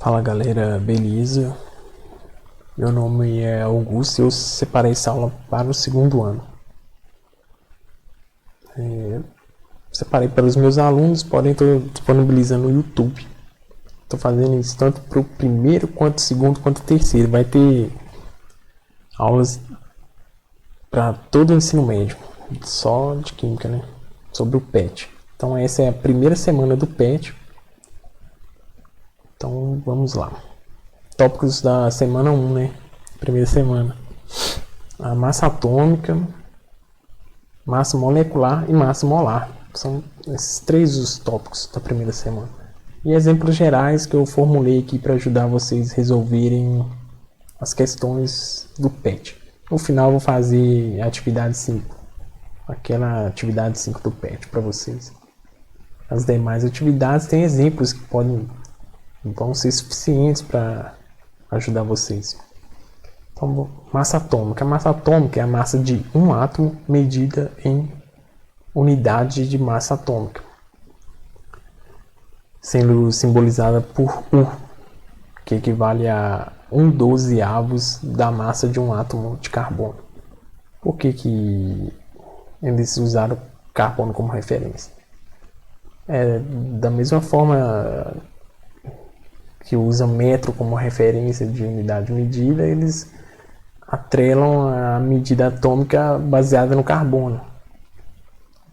Fala galera, beleza? Meu nome é Augusto e eu separei essa aula para o segundo ano. Separei para os meus alunos, podem estar disponibilizando no YouTube. Estou fazendo isso tanto para o primeiro, quanto o segundo, quanto o terceiro. Vai ter aulas para todo o ensino médio, só de química, né? Sobre o PET. Então essa é a primeira semana do PET. Então vamos lá. Tópicos da semana 1, né? Primeira semana. A massa atômica, massa molecular e massa molar. São esses três os tópicos da primeira semana. E exemplos gerais que eu formulei aqui para ajudar vocês a resolverem as questões do PET. No final eu vou fazer a atividade 5. Aquela atividade 5 do PET para vocês. As demais atividades têm exemplos que vão ser suficientes para ajudar vocês. Então, massa atômica. A massa atômica é a massa de um átomo medida em unidade de massa atômica, sendo simbolizada por U, que equivale a 1/12 da massa de um átomo de carbono. Por que eles usaram carbono como referência? Da mesma forma que usa metro como referência de unidade medida, eles atrelam a medida atômica baseada no carbono.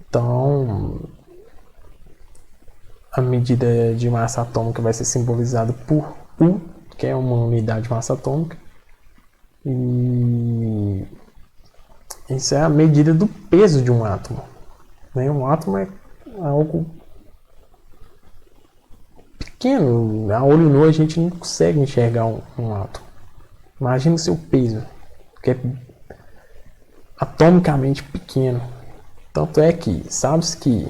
Então, a medida de massa atômica vai ser simbolizada por U, que é uma unidade de massa atômica. E isso é a medida do peso de um átomo. Um átomo é algo pequeno. A olho nu a gente não consegue enxergar um átomo. Imagina o seu peso, que é atomicamente pequeno. Tanto é que sabe-se que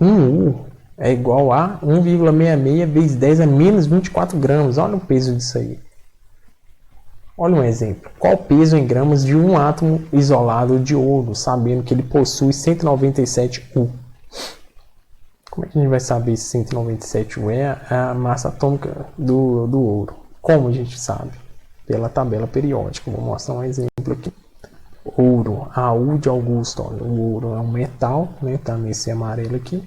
1 U é igual a 1,66 vezes 10 a menos 24 gramas. Olha o peso disso aí. Olha um exemplo. Qual o peso em gramas de um átomo isolado de ouro, sabendo que ele possui 197 U? Como é que a gente vai saber se 197 U é a massa atômica do ouro? Como a gente sabe? Pela tabela periódica. Vou mostrar um exemplo aqui. Ouro, AU de Augusto. Olha, o ouro é um metal, né? Tá nesse amarelo aqui.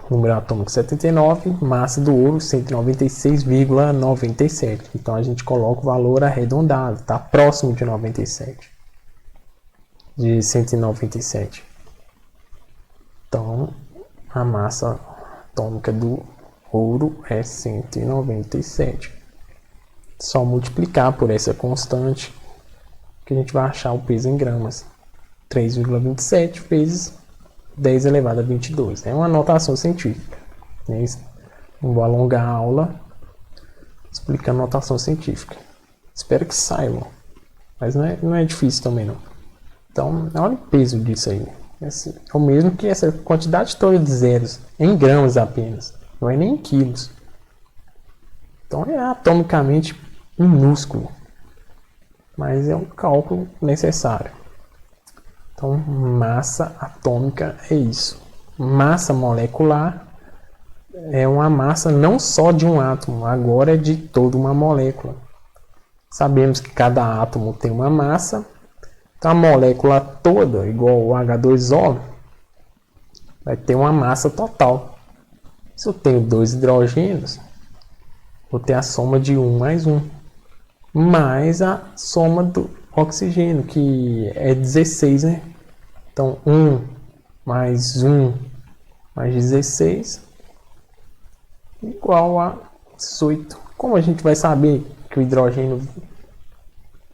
Número atômico 79, massa do ouro 196,97. Então a gente coloca o valor arredondado, tá próximo de 97. De 197. Então a massa atômica do ouro é 197. Só multiplicar por essa constante que a gente vai achar o peso em gramas. 3,27 vezes 10 elevado a 22. É uma notação científica. Não vou alongar a aula explicando notação científica. Espero que saibam. Mas não é difícil também não. Então, olha o peso disso aí. É o mesmo que essa quantidade toda de zeros. Em gramas apenas. Não é nem em quilos. Então é atomicamente minúsculo, mas é um cálculo necessário. Então, massa atômica é isso. Massa molecular é uma massa não só de um átomo, agora é de toda uma molécula. Sabemos que cada átomo tem uma massa, então a molécula toda, igual o H2O, vai ter uma massa total. Se eu tenho 2 hidrogênios, vou ter a soma de 1 mais 1, mais a soma do oxigênio, que é 16, né? Então, 1 mais 1 mais 16 igual a 18. Como a gente vai saber que o hidrogênio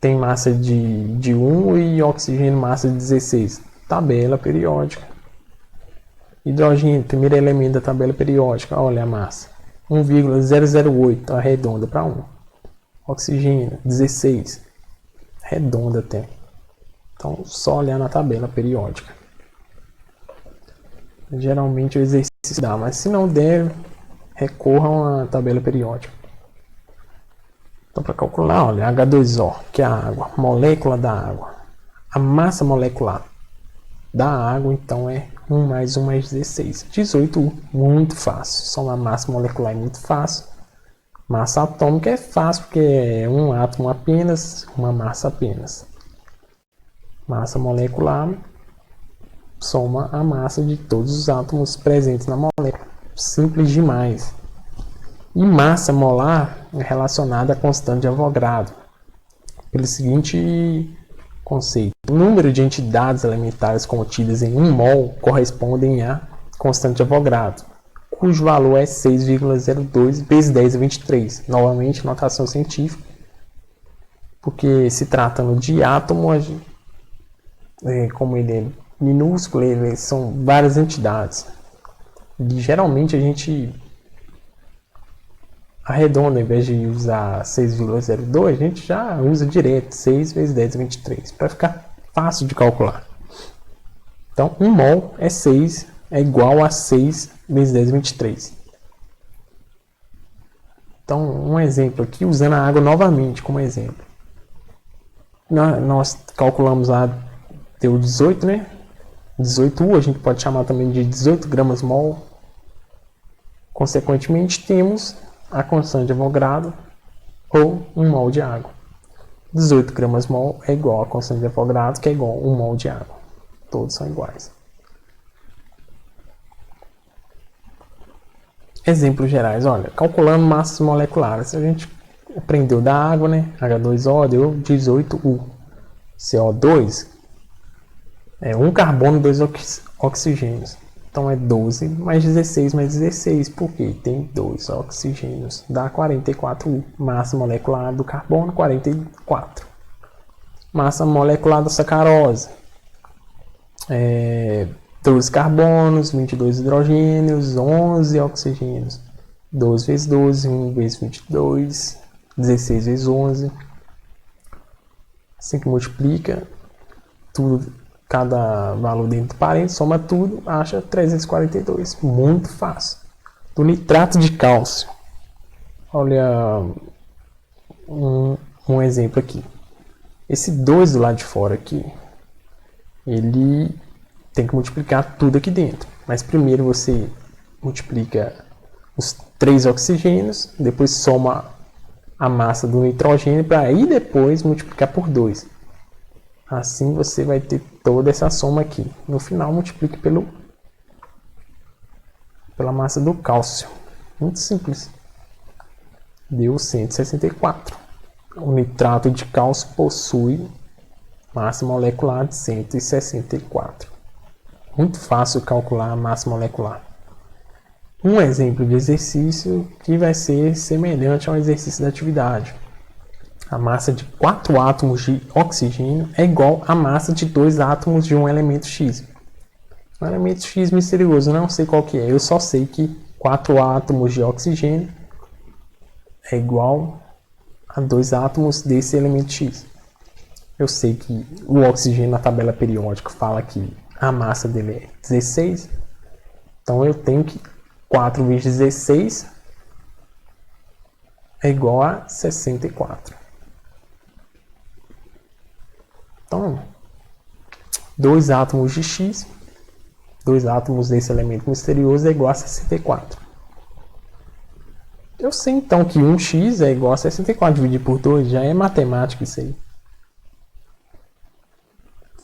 tem massa de 1 e oxigênio massa de 16? Tabela periódica. Hidrogênio, primeiro elemento da tabela periódica, olha a massa. 1,008, arredonda para 1. Oxigênio, 16. Redonda até. Então, só olhar na tabela periódica. Geralmente o exercício dá, mas se não der, recorram à tabela periódica. Então, para calcular, olha, H2O, que é a água, molécula da água. A massa molecular da água, então, é 1 mais 1 mais 16. 18U, muito fácil. Só uma massa molecular é muito fácil. Massa atômica é fácil, porque é um átomo apenas, uma massa apenas. Massa molecular soma a massa de todos os átomos presentes na molécula. Simples demais. E massa molar é relacionada à constante de Avogadro, pelo seguinte conceito: o número de entidades elementares contidas em 1 mol correspondem à constante de Avogadro, cujo valor é 6,02 vezes 10 a 23. Novamente, notação científica, porque se tratando de átomo, como ele é minúsculo, são várias entidades. E geralmente a gente arredonda, ao invés de usar 6,02, a gente já usa direto 6 vezes 10 a 23, para ficar fácil de calcular. Então, 1 mol é igual a 6 vezes 10 a 23. Então, um exemplo aqui, usando a água novamente como exemplo. Nós calculamos lá, deu 18, né? 18U, a gente pode chamar também de 18 gramas mol. Consequentemente, temos a constante de Avogadro, ou 1 mol de água. 18 gramas mol é igual a constante de Avogadro, que é igual a 1 mol de água. Todos são iguais. Exemplos gerais, olha, calculando massas moleculares, a gente aprendeu da água, né? H2O deu 18U. CO2 é 1 carbono e 2 oxigênios. Então é 12 mais 16 mais 16, porque tem 2 oxigênios, dá 44U. Massa molecular do carbono, 44. Massa molecular da sacarose, 12 carbonos, 22 hidrogênios, 11 oxigênios. 12 vezes 12, 1 vezes 22, 16 vezes 11. Assim que multiplica tudo, cada valor dentro do parênteses, soma tudo, acha 342. Muito fácil. Do nitrato de cálcio. Olha um exemplo aqui. Esse 2 do lado de fora aqui, ele tem que multiplicar tudo aqui dentro. Mas primeiro você multiplica os 3 oxigênios, depois soma a massa do nitrogênio, para aí depois multiplicar por 2. Assim você vai ter toda essa soma aqui. No final, multiplique pela massa do cálcio. Muito simples. Deu 164. O nitrato de cálcio possui massa molecular de 164. Muito fácil calcular a massa molecular. Um exemplo de exercício que vai ser semelhante ao exercício da atividade. A massa de 4 átomos de oxigênio é igual à massa de 2 átomos de um elemento X. Um elemento X misterioso, não sei qual que é. Eu só sei que 4 átomos de oxigênio é igual a 2 átomos desse elemento X. Eu sei que o oxigênio na tabela periódica fala que a massa dele é 16. Então eu tenho que 4 vezes 16 é igual a 64. Então, 2 átomos de X, 2 átomos desse elemento misterioso é igual a 64. Eu sei então que 1x é igual a 64 dividido por 2, já é matemática isso aí.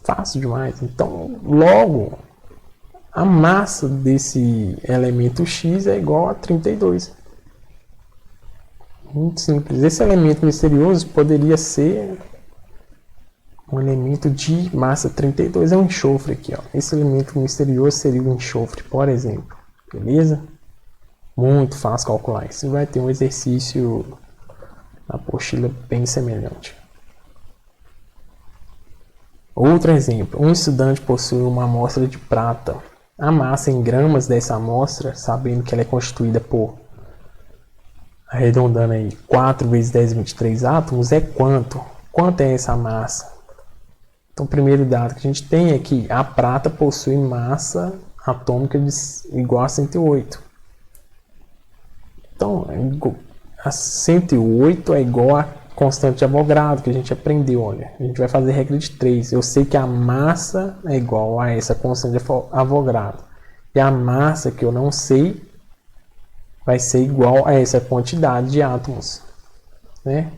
Fácil demais. Então, logo, a massa desse elemento X é igual a 32. Muito simples. Esse elemento misterioso poderia ser um elemento de massa 32, é um enxofre aqui, ó. Esse elemento misterioso seria o enxofre, por exemplo. Beleza? Muito fácil calcular isso. Vai ter um exercício na apostila bem semelhante. Outro exemplo. Um estudante possui uma amostra de prata. A massa em gramas dessa amostra, sabendo que ela é constituída por, arredondando aí, 4 vezes 10 a 23 átomos, é quanto? Quanto é essa massa? Então, o primeiro dado que a gente tem é que a prata possui massa atômica igual a 108. Então, a 108 é igual a constante de Avogadro que a gente aprendeu, olha. A gente vai fazer regra de 3. Eu sei que a massa é igual a essa constante de Avogadro. E a massa que eu não sei vai ser igual a essa quantidade de átomos, né?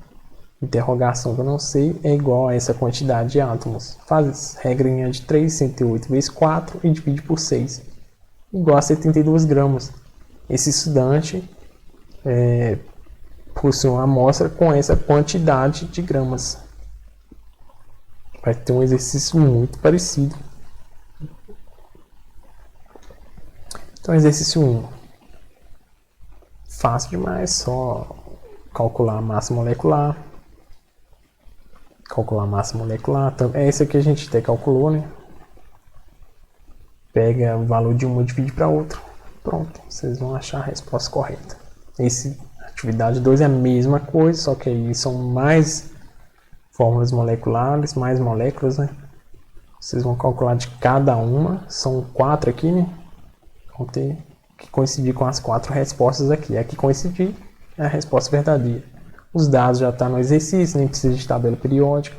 Interrogação que eu não sei é igual a essa quantidade de átomos. Faz regrinha de 3, 108 vezes 4 e divide por 6. Igual a 72 gramas. Esse estudante possui uma amostra com essa quantidade de gramas. Vai ter um exercício muito parecido. Então, exercício 1. Fácil demais, só calcular a massa molecular. Calcular a massa molecular. É esse aqui a gente até calculou, né? Pega o valor de uma e divide para outra. Pronto, vocês vão achar a resposta correta. Atividade 2 é a mesma coisa, só que aí são mais fórmulas moleculares, mais moléculas, né? Vocês vão calcular de cada uma. São 4 aqui, né? Vão ter que coincidir com as 4 respostas aqui. Aqui coincidir é a resposta verdadeira. Os dados já estão no exercício, nem precisa de tabela periódica.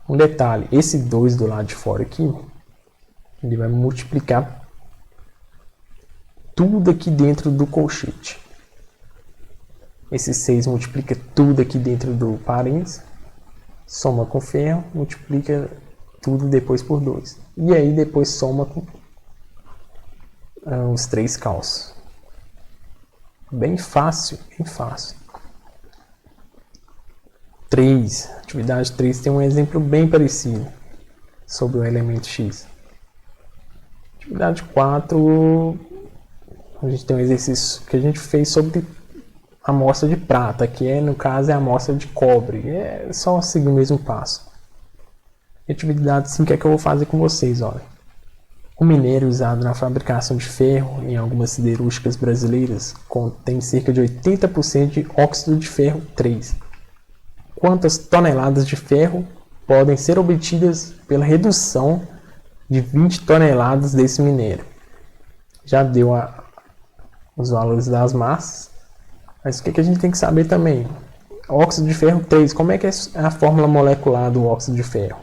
Um detalhe, esse 2 do lado de fora aqui, ele vai multiplicar tudo aqui dentro do colchete. Esse 6 multiplica tudo aqui dentro do parênteses, soma com ferro, multiplica tudo depois por 2. E aí depois soma com os 3 cálcios. Bem fácil, bem fácil. 3, atividade 3 tem um exemplo bem parecido sobre o elemento X. Atividade 4, a gente tem um exercício que a gente fez sobre a amostra de prata, que no caso é a amostra de cobre. É só seguir o mesmo passo. Atividade 5 é que eu vou fazer com vocês, olha. O minério usado na fabricação de ferro em algumas siderúrgicas brasileiras contém cerca de 80% de óxido de ferro 3. Quantas toneladas de ferro podem ser obtidas pela redução de 20 toneladas desse minério? Já deu os valores das massas, mas o que a gente tem que saber também? Óxido de ferro 3, como é que é a fórmula molecular do óxido de ferro?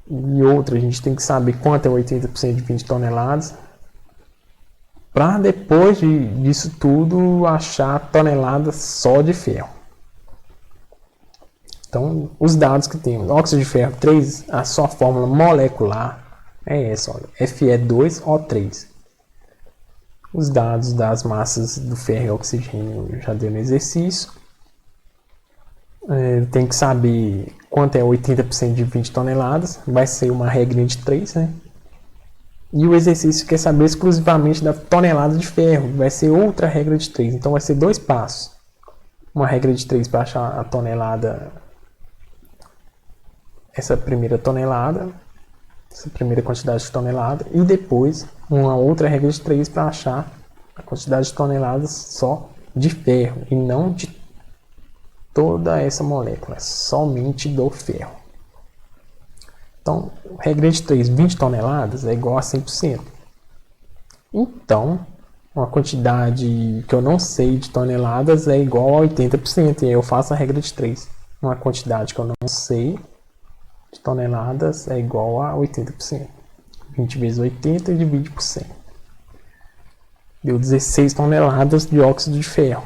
E outra, a gente tem que saber quanto é 80% de 20 toneladas, para depois disso tudo achar toneladas só de ferro. Então, os dados que temos, óxido de ferro 3, a sua fórmula molecular é essa, olha, Fe2O3. Os dados das massas do ferro e oxigênio já deu no exercício. Tem que saber quanto é 80% de 20 toneladas, vai ser uma regra de 3, né? E o exercício quer saber exclusivamente da tonelada de ferro, vai ser outra regra de 3, então vai ser 2 passos. Uma regra de 3 para achar a tonelada, essa primeira tonelada, essa primeira quantidade de tonelada, e depois uma outra regra de 3 para achar a quantidade de toneladas só de ferro, e não de toda essa molécula, somente do ferro. Então, regra de 3, 20 toneladas é igual a 100%. Então, uma quantidade que eu não sei de toneladas é igual a 80%, e aí eu faço a regra de 3. Uma quantidade que eu não sei de toneladas é igual a 80%. 20 vezes 80 e divide por 100. Deu 16 toneladas de óxido de ferro.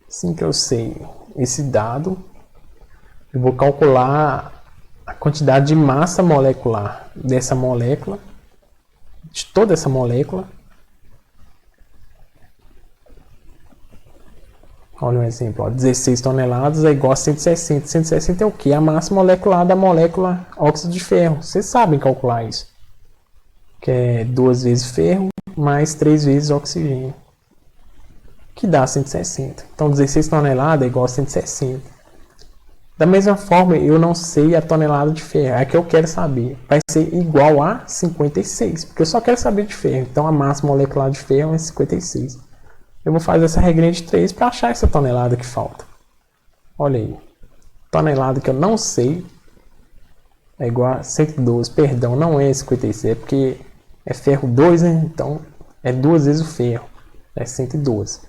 Assim que eu sei esse dado, eu vou calcular a quantidade de massa molecular dessa molécula, de toda essa molécula. Olha um exemplo, ó, 16 toneladas é igual a 160. 160 é o que? A massa molecular da molécula óxido de ferro. Vocês sabem calcular isso. Que é 2 vezes ferro mais 3 vezes oxigênio. Que dá 160. Então 16 toneladas é igual a 160. Da mesma forma, eu não sei a tonelada de ferro. É a que eu quero saber. Vai ser igual a 56. Porque eu só quero saber de ferro. Então a massa molecular de ferro é 56. Eu vou fazer essa regrinha de 3 para achar essa tonelada que falta. Olha aí. Tonelada que eu não sei é igual a 112. Perdão, não é 56. É porque é ferro 2, né? Então é 2 vezes o ferro. É 112.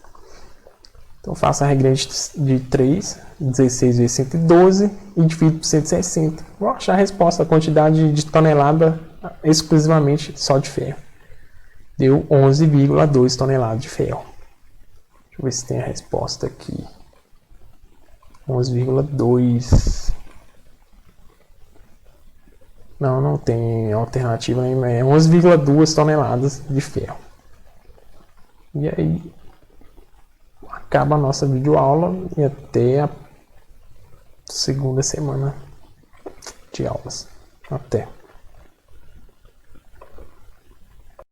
Então faço a regra de 3, 16 vezes 112 e divido por 160. Vou achar a resposta, a quantidade de tonelada exclusivamente só de ferro. Deu 11,2 toneladas de ferro. Deixa eu ver se tem a resposta aqui. 11,2. Não tem alternativa nenhuma. É 11,2 toneladas de ferro. E aí acaba a nossa videoaula e até a segunda semana de aulas. Até.